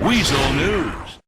Weasel News.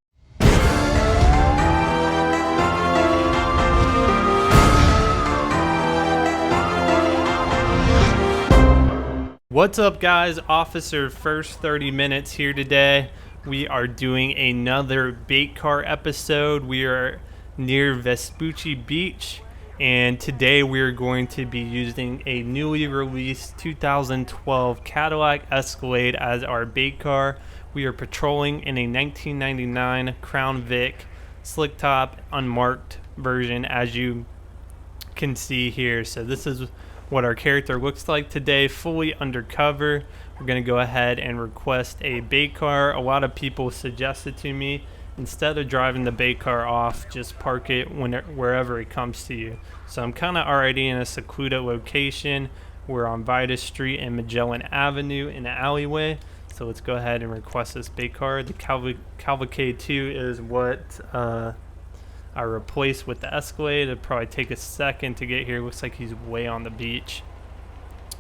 What's up, guys? Officer First 30 Minutes here today. We are doing another bait car episode. We are near Vespucci Beach, and today we are going to be using a newly released 2012 Cadillac Escalade as our bait car. We are patrolling in a 1999 Crown Vic slick top unmarked version, as you can see here. So this is what our character looks like today, fully undercover. We're going to go ahead and request a bait car. A lot of people suggested to me, instead of driving the bait car off, just park it wherever it comes to you. So I'm kind of already in a secluded location. We're on Vitus Street and Magellan Avenue in an alleyway. So let's go ahead and request this bait car. The Cavalcade 2 is what I replaced with the Escalade. It'll probably take a second to get here. Looks like he's way on the beach.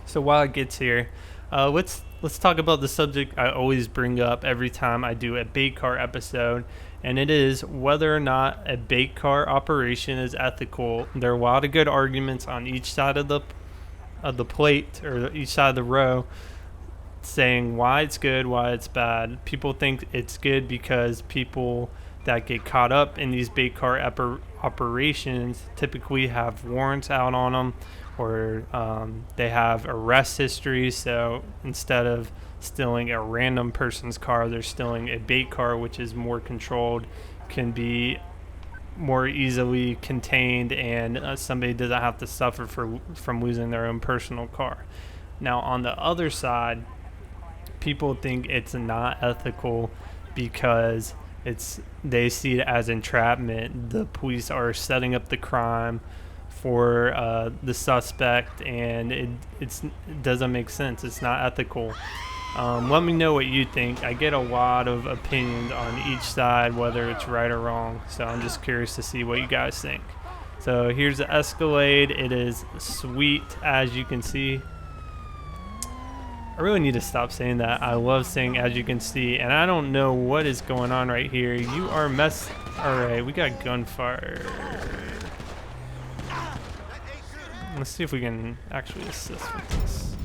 So while it gets here, let's talk about the subject I always bring up every time I do a bait car episode, and it is whether or not a bait car operation is ethical. There are a lot of good arguments on each side of the plate, or each side of the row, saying why it's good, why it's bad. People think it's good because people that get caught up in these bait car operations typically have warrants out on them, or they have arrest history. So instead of stealing a random person's car, they're stealing a bait car, which is more controlled, can be more easily contained, and somebody doesn't have to suffer from losing their own personal car. Now on the other side, people think it's not ethical because they see it as entrapment. The police are setting up the crime for the suspect, and it doesn't make sense. It's not ethical. Let me know what you think. I get a lot of opinions on each side, whether it's right or wrong, so I'm just curious to see what you guys think. So here's the Escalade. It is sweet, as you can see. I really need to stop saying that. I love saying as you can see, and I don't know what is going on right here. You are Alright, we got gunfire. Let's see if we can actually assist with this.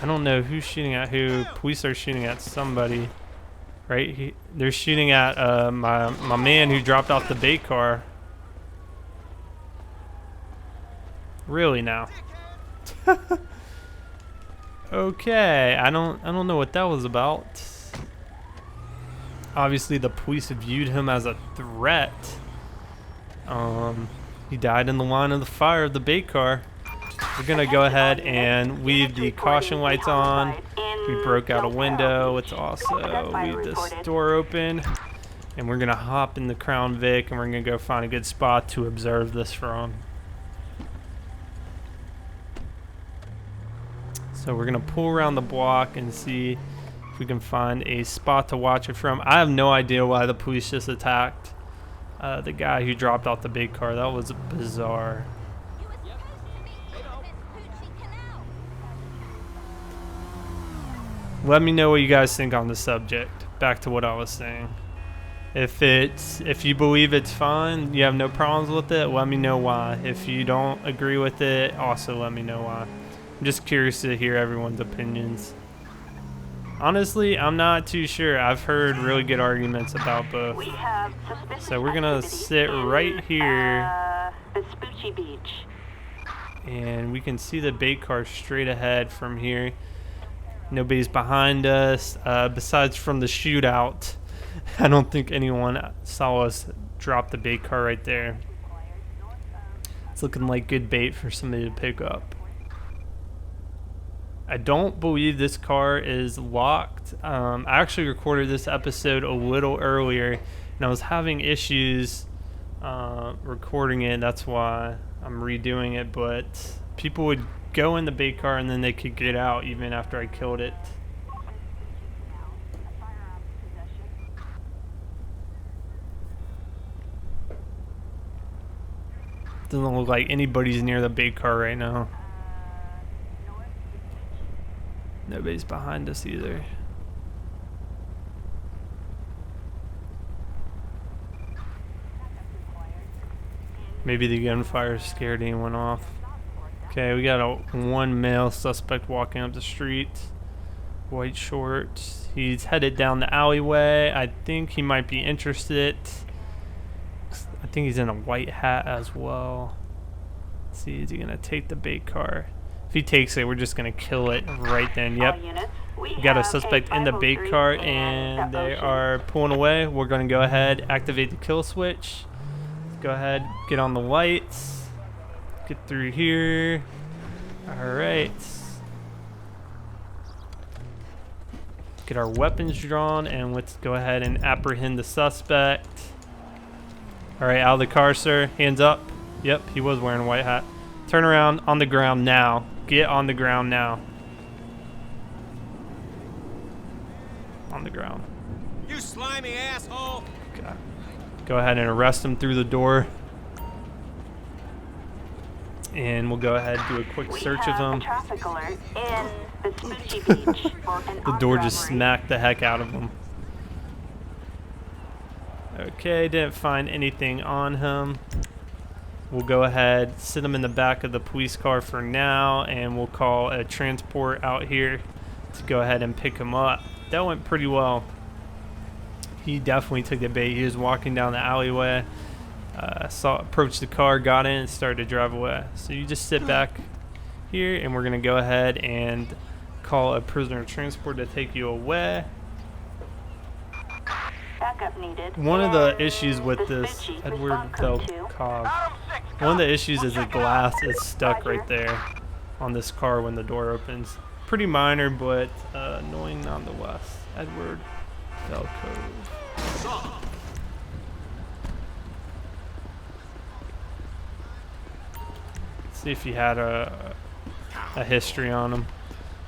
I don't know who's shooting at who. Police are shooting at somebody. Right? They're shooting at my man who dropped off the bait car. Really now? Okay, I don't know what that was about. Obviously the police viewed him as a threat. He died in the line of the fire of the bait car. We're gonna go ahead and leave the caution lights on. We broke out a window. Let's also leave this door open, and we're gonna hop in the Crown Vic, and we're gonna go find a good spot to observe this from. So we're gonna pull around the block and see if we can find a spot to watch it from. I have no idea why the police just attacked the guy who dropped off the bait car. That was bizarre. Let me know what you guys think on the subject. Back to what I was saying. If you believe it's fine, you have no problems with it, let me know why. If you don't agree with it, also let me know why. I'm just curious to hear everyone's opinions. Honestly, I'm not too sure. I've heard really good arguments about both. So we're gonna sit right here, Vespucci Beach, and we can see the bait car straight ahead from here. Nobody's behind us, besides from the shootout. I don't think anyone saw us drop the bait car right there. It's looking like good bait for somebody to pick up. I don't believe this car is locked. I actually recorded this episode a little earlier, and I was having issues recording it. That's why I'm redoing it, but people would go in the bait car and then they could get out even after I killed it. Doesn't look like anybody's near the bait car right now. Nobody's behind us either. Maybe the gunfire scared anyone off. Okay, we got one male suspect walking up the street. White shorts. He's headed down the alleyway. I think he might be interested. I think he's in a white hat as well. Let's see, is he gonna take the bait car? If he takes it, we're just gonna kill it right then. Yep. We got a suspect in the bait car and they are pulling away. We're gonna go ahead, activate the kill switch. Let's go ahead, get on the lights. Get through here. Alright. Get our weapons drawn and let's go ahead and apprehend the suspect. Alright, out of the car, sir. Hands up. Yep, he was wearing a white hat. Turn around, on the ground now. Get on the ground now. On the ground. You slimy asshole! Okay. Go ahead and arrest him through the door. And we'll go ahead and do a quick search of him. Traffic alert in Vespucci Beach. The door just smacked the heck out of him. Okay, didn't find anything on him. We'll go ahead, sit him in the back of the police car for now, and we'll call a transport out here to go ahead and pick him up. That went pretty well. He definitely took the bait. He was walking down the alleyway. Approached the car, got in, and started to drive away. So you just sit back here, and we're going to go ahead and call a prisoner of transport to take you away. Backup needed. One of the issues with this Edward Belkov, one of the issues is the glass is stuck right there on this car when the door opens. Pretty minor, but annoying nonetheless. Edward Belkov. See if he had a history on him.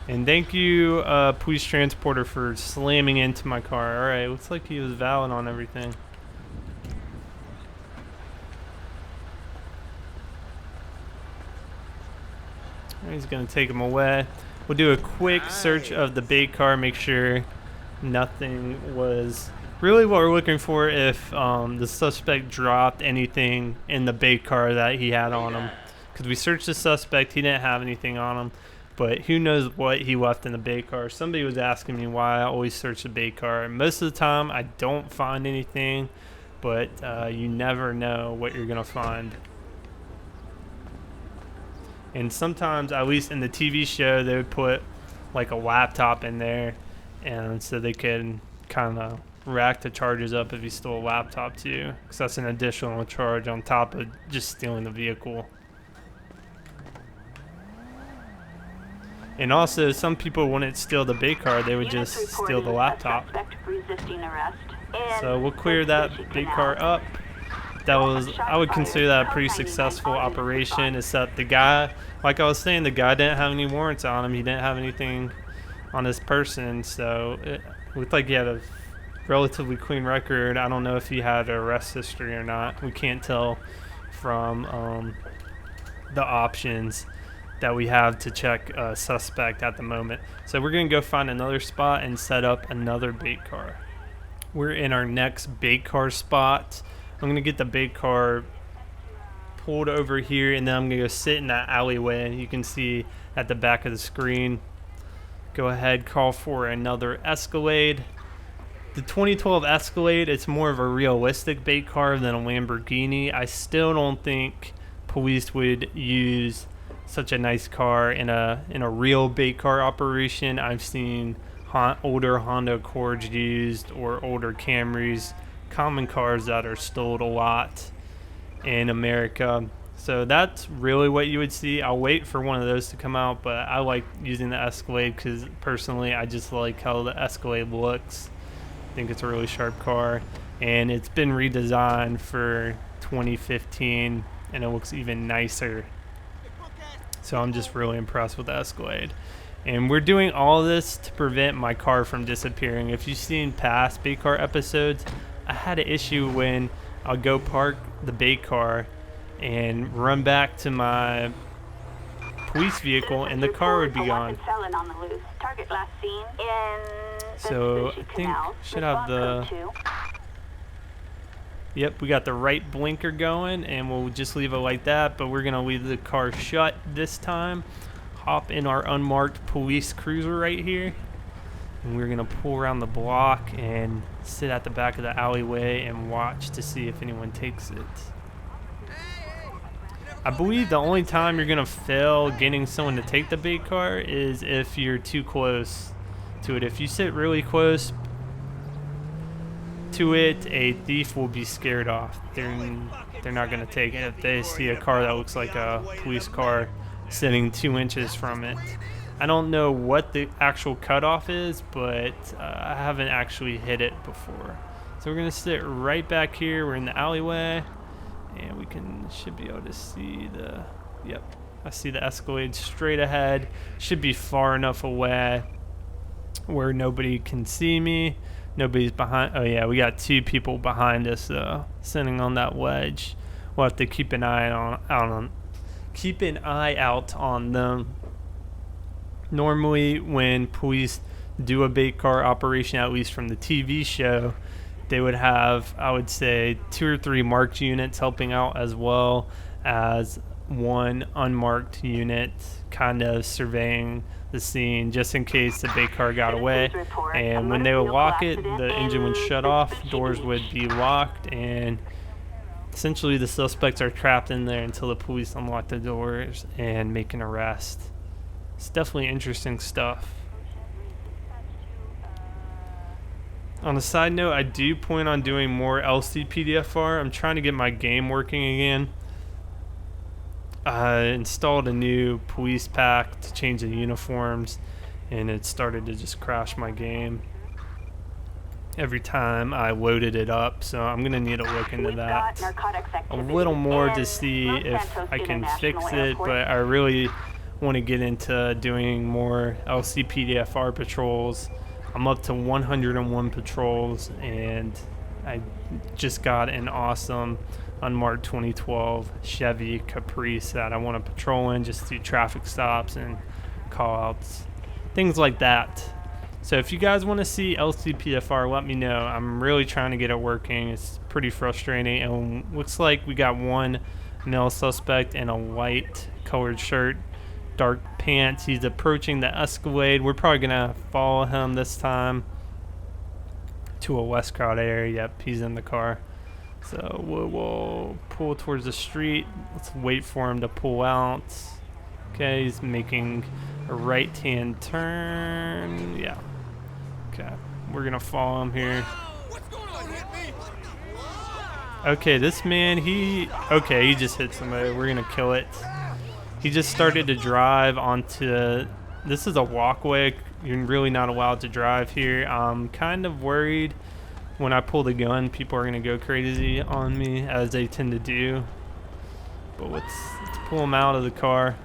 And thank you, police transporter, for slamming into my car. Alright, looks like he was valid on everything. He's going to take him away. We'll do a quick search of the bait car, make sure nothing was... Really what we're looking for if the suspect dropped anything in the bait car that he had on him. Because we searched the suspect, he didn't have anything on him. But who knows what he left in the bait car. Somebody was asking me why I always search the bait car. Most of the time, I don't find anything. But you never know what you're going to find. And sometimes, at least in the TV show, they would put like a laptop in there. And so they could kind of rack the charges up if you stole a laptop too. Because that's an additional charge on top of just stealing the vehicle. And also, some people wouldn't steal the bait car, they would just steal the laptop. So we'll clear that bait car up. That was, I would consider that a pretty successful operation, except the guy, like I was saying, the guy didn't have any warrants on him. He didn't have anything on his person, so it looked like he had a relatively clean record. I don't know if he had an arrest history or not. We can't tell from the options that we have to check a suspect at the moment. So we're gonna go find another spot and set up another bait car. We're in our next bait car spot. I'm gonna get the bait car pulled over here and then I'm gonna go sit in that alleyway. You can see at the back of the screen. Go ahead, call for another Escalade. The 2012 Escalade, it's more of a realistic bait car than a Lamborghini. I still don't think police would use such a nice car in a real bait car operation. I've seen older Honda Accords used or older Camrys, common cars that are stowed a lot in America. So that's really what you would see. I'll wait for one of those to come out, but I like using the Escalade because personally I just like how the Escalade looks. I think it's a really sharp car and it's been redesigned for 2015 and it looks even nicer. So I'm just really impressed with the Escalade. And we're doing all this to prevent my car from disappearing. If you've seen past bait car episodes, I had an issue when I'll go park the bait car and run back to my police vehicle and the car would be gone. So I think should have the Yep, we got the right blinker going, and we'll just leave it like that, but we're going to leave the car shut this time. Hop in our unmarked police cruiser right here, and we're going to pull around the block and sit at the back of the alleyway and watch to see if anyone takes it. I believe the only time you're going to fail getting someone to take the bait car is if you're too close to it. If you sit really close to it, a thief will be scared off. They're not going to take it if they see a car that looks like a police car sitting 2 inches from it. I don't know what the actual cutoff is, but I haven't actually hit it before. So we're going to sit right back here. We're in the alleyway, and we should be able to see the, yep, I see the Escalade straight ahead. Should be far enough away where nobody can see me. Nobody's behind. Oh yeah, we got 2 people behind us sitting on that wedge. We'll have to keep an eye out on them. Normally, when police do a bait car operation, at least from the TV show, they would have, I would say, 2 or 3 marked units helping out, as well as 1 unmarked unit kind of surveying the scene just in case the bait car got away. And when they would lock it, the engine would shut off, doors would be locked, and essentially the suspects are trapped in there until the police unlock the doors and make an arrest. It's definitely interesting stuff. On a side note, I do plan on doing more LSPDFR. I'm trying to get my game working again. I installed a new police pack to change the uniforms, and it started to just crash my game every time I loaded it up. So I'm going to need to look into that a little more to see if I can fix it, but I really want to get into doing more LSPDFR patrols. I'm up to 101 patrols, and I just got an awesome unmarked 2012 Chevy Caprice that I want to patrol in, just do traffic stops and call-outs, things like that. So if you guys want to see LSPDFR, let me know. I'm really trying to get it working. It's pretty frustrating, and looks like we got 1 male suspect in a white colored shirt, dark pants. He's approaching the Escalade. We're probably gonna follow him this time to a West Crowd area. Yep, he's in the car. So we'll pull towards the street. Let's wait for him to pull out. Okay, he's making a right-hand turn. Yeah. Okay, we're gonna follow him here. Okay, this man, he just hit somebody. We're gonna kill it. He just started to drive onto, this is a walkway. You're really not allowed to drive here. I'm kind of worried when I pull the gun, people are going to go crazy on me, as they tend to do. But let's pull him out of the car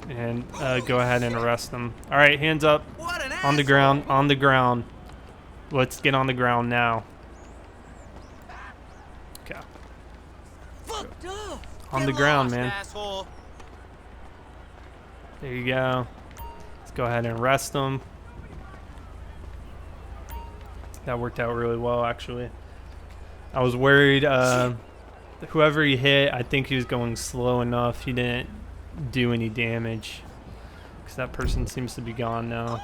and go ahead and arrest him. All right, hands up. On the ground, on the ground. Let's get on the ground now. Okay. On the ground, man. There you go. Let's go ahead and arrest him. That worked out really well, actually. I was worried. Whoever he hit, I think he was going slow enough. He didn't do any damage, because that person seems to be gone now.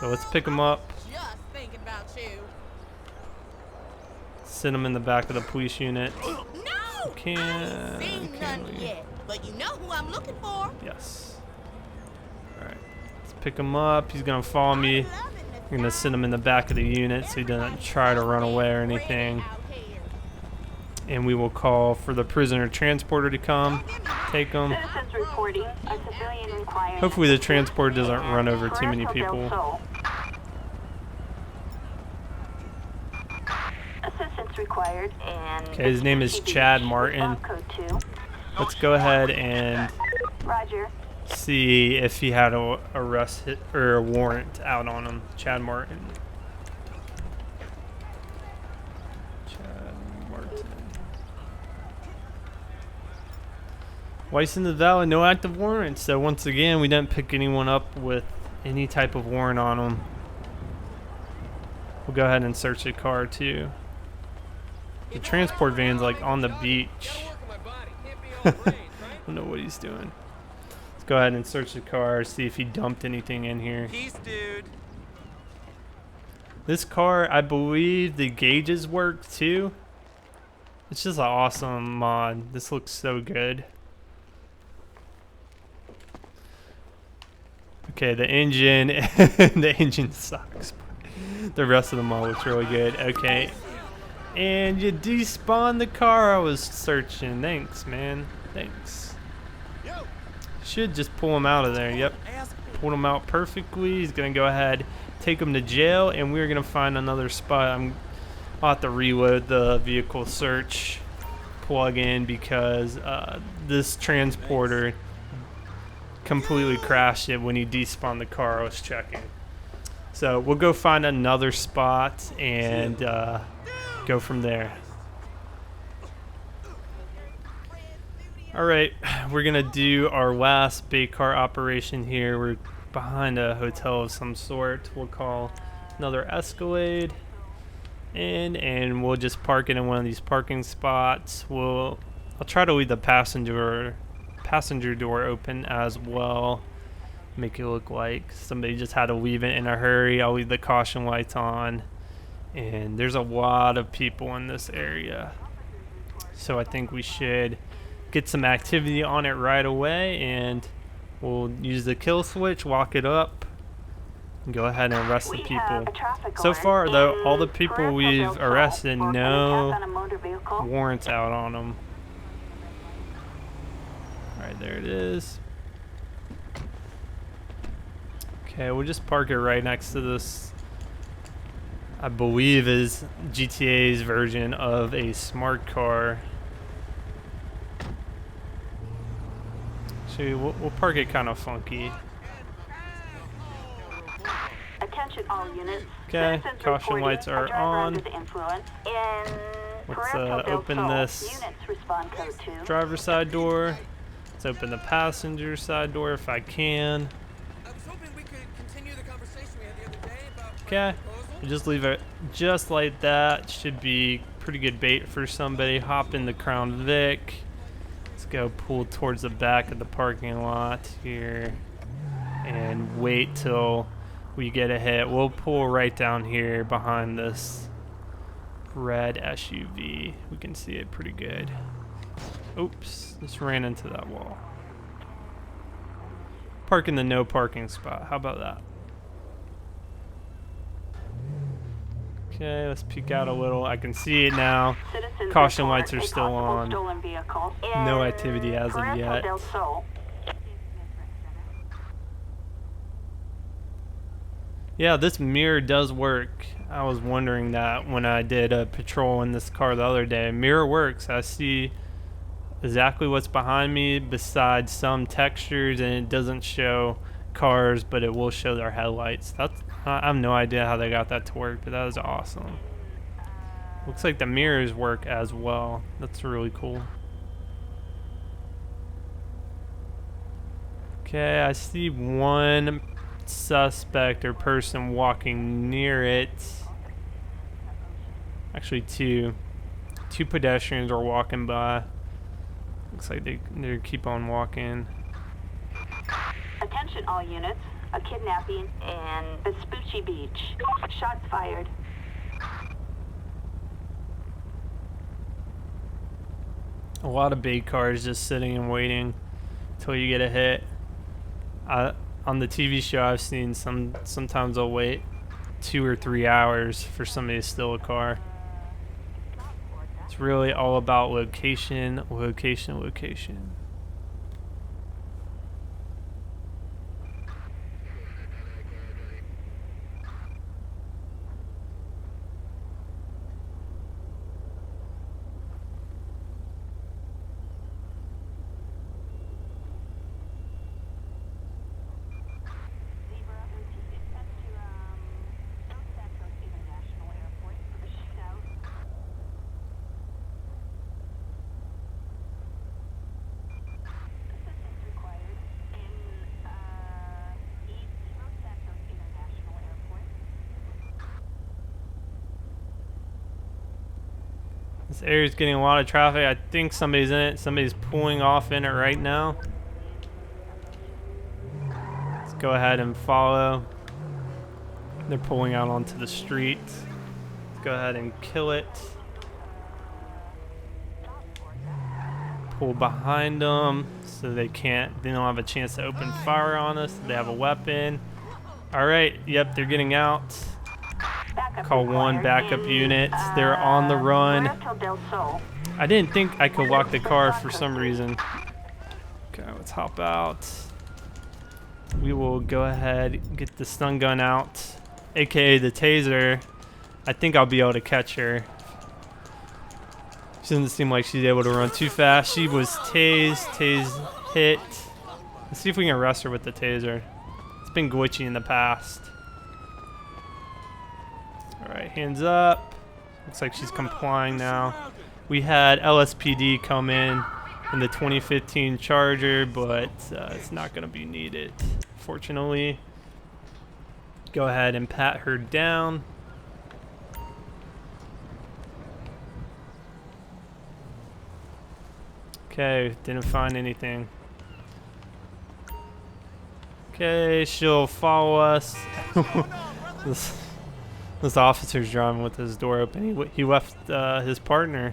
So let's pick him up. Sit him in the back of the police unit. Can we? But you know who I'm looking for. Yes. All right. Let's pick him up. He's gonna follow me. I'm gonna sit him in the back of the unit so he doesn't try to run away or anything. And we will call for the prisoner transporter to come take him. Hopefully the transporter doesn't run over too many people. Okay, his name is Chad Martin. Let's go ahead and see if he had a arrest or a warrant out on him. Chad Martin. License is valid, no active warrant. So once again, we didn't pick anyone up with any type of warrant on them. We'll go ahead and search the car too. The transport van's like on the beach. I don't know what he's doing. Let's go ahead and search the car, see if he dumped anything in here. Peace, dude. This car, I believe the gauges work too. It's just an awesome mod. This looks so good. Okay, the engine, the engine sucks. The rest of the mod looks really good. Okay, and you despawned the car I was searching. Thanks, man. Thanks. Should just pull him out of there. Yep, pulled him out perfectly. He's gonna go ahead, take him to jail, and we're gonna find another spot. I'll have to reload the vehicle search plugin because this transporter completely crashed it when he despawned the car I was checking. So we'll go find another spot and go from there. Alright, we're gonna do our last bait car operation here. We're behind a hotel of some sort. We'll call another Escalade and we'll just park it in one of these parking spots. I'll try to leave the passenger door open as well. Make it look like somebody just had to leave it in a hurry. I'll leave the caution lights on. And there's a lot of people in this area. So I think we should get some activity on it right away, and we'll use the kill switch, lock it up, and go ahead and arrest the people. So far though, all the people we've arrested, no warrants out on them. Alright, there it is. Okay, we'll just park it right next to this, I believe is GTA's version of a smart car. Actually, we'll park it kind of funky. Attention all units. Okay, caution lights are on. Let's open this driver's side door. Let's open the passenger side door if I can. Okay, just leave it just like that. Should be pretty good bait for somebody. Hop in the Crown Vic. Let's go pull towards the back of the parking lot here and wait till we get a hit. We'll pull right down here behind this red SUV. We can see it pretty good. Oops, just ran into that wall. Park in the no parking spot. How about that? Okay, let's peek out a little. I can see it now. Caution lights are still on. No activity as of yet. Yeah, this mirror does work. I was wondering that when I did a patrol in this car the other day. Mirror works. I see exactly what's behind me besides some textures, and it doesn't show cars, but it will show their headlights. I have no idea how they got that to work, but that is awesome. Looks like the mirrors work as well. That's really cool. Okay, I see one suspect or person walking near it. Actually two pedestrians are walking by. Looks like they keep on walking. Attention all units. A kidnapping in Vespucci Beach. Shots fired. A lot of bait cars just sitting and waiting until you get a hit. On the TV show I've seen, sometimes they'll wait 2 or 3 hours for somebody to steal a car. It's really all about location, location, location. This area's getting a lot of traffic. I think somebody's in it. Somebody's pulling off in it right now. Let's go ahead and follow. They're pulling out onto the street. Let's go ahead and kill it. Pull behind them so they don't have a chance to open fire on us. They have a weapon. All right, yep, they're getting out. Call one backup unit. They're on the run. I didn't think I could lock the car for some reason. Okay, let's hop out. We will go ahead and get the stun gun out, aka the taser. I think I'll be able to catch her. She doesn't seem like she's able to run too fast. She was tased hit. Let's see if we can arrest her with the taser. It's been glitchy in the past. Alright, hands up. Looks like she's complying now. We had LSPD come in the 2015 Charger, but it's not going to be needed, fortunately. Go ahead and pat her down. Okay, didn't find anything. Okay, she'll follow us. This officer's driving with his door open. He left his partner.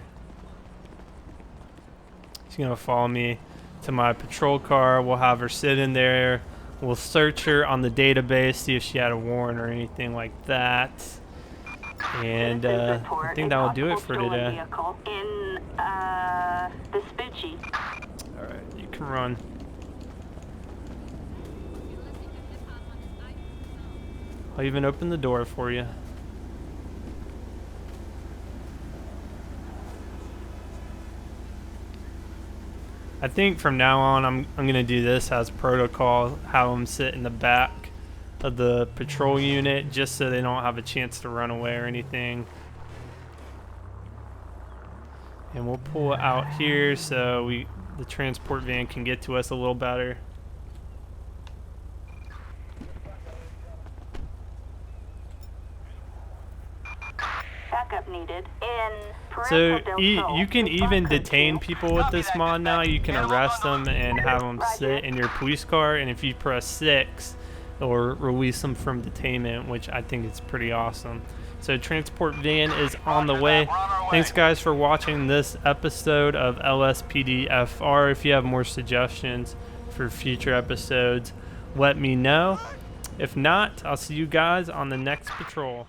She's gonna follow me to my patrol car. We'll have her sit in there. We'll search her on the database, see if she had a warrant or anything like that. And I think that will do it for today. Alright, you can run. I'll even open the door for you. I think from now on I'm gonna do this as protocol, have them sit in the back of the patrol unit just so they don't have a chance to run away or anything. And we'll pull it out here so the transport van can get to us a little better. Backup needed in So you can even detain people with this mod now. You can arrest them and have them sit in your police car, and if you press 6, it'll release them from detainment, which I think is pretty awesome. So transport van is on the way. Thanks guys for watching this episode of LSPDFR. If you have more suggestions for future episodes, let me know. If not, I'll see you guys on the next patrol.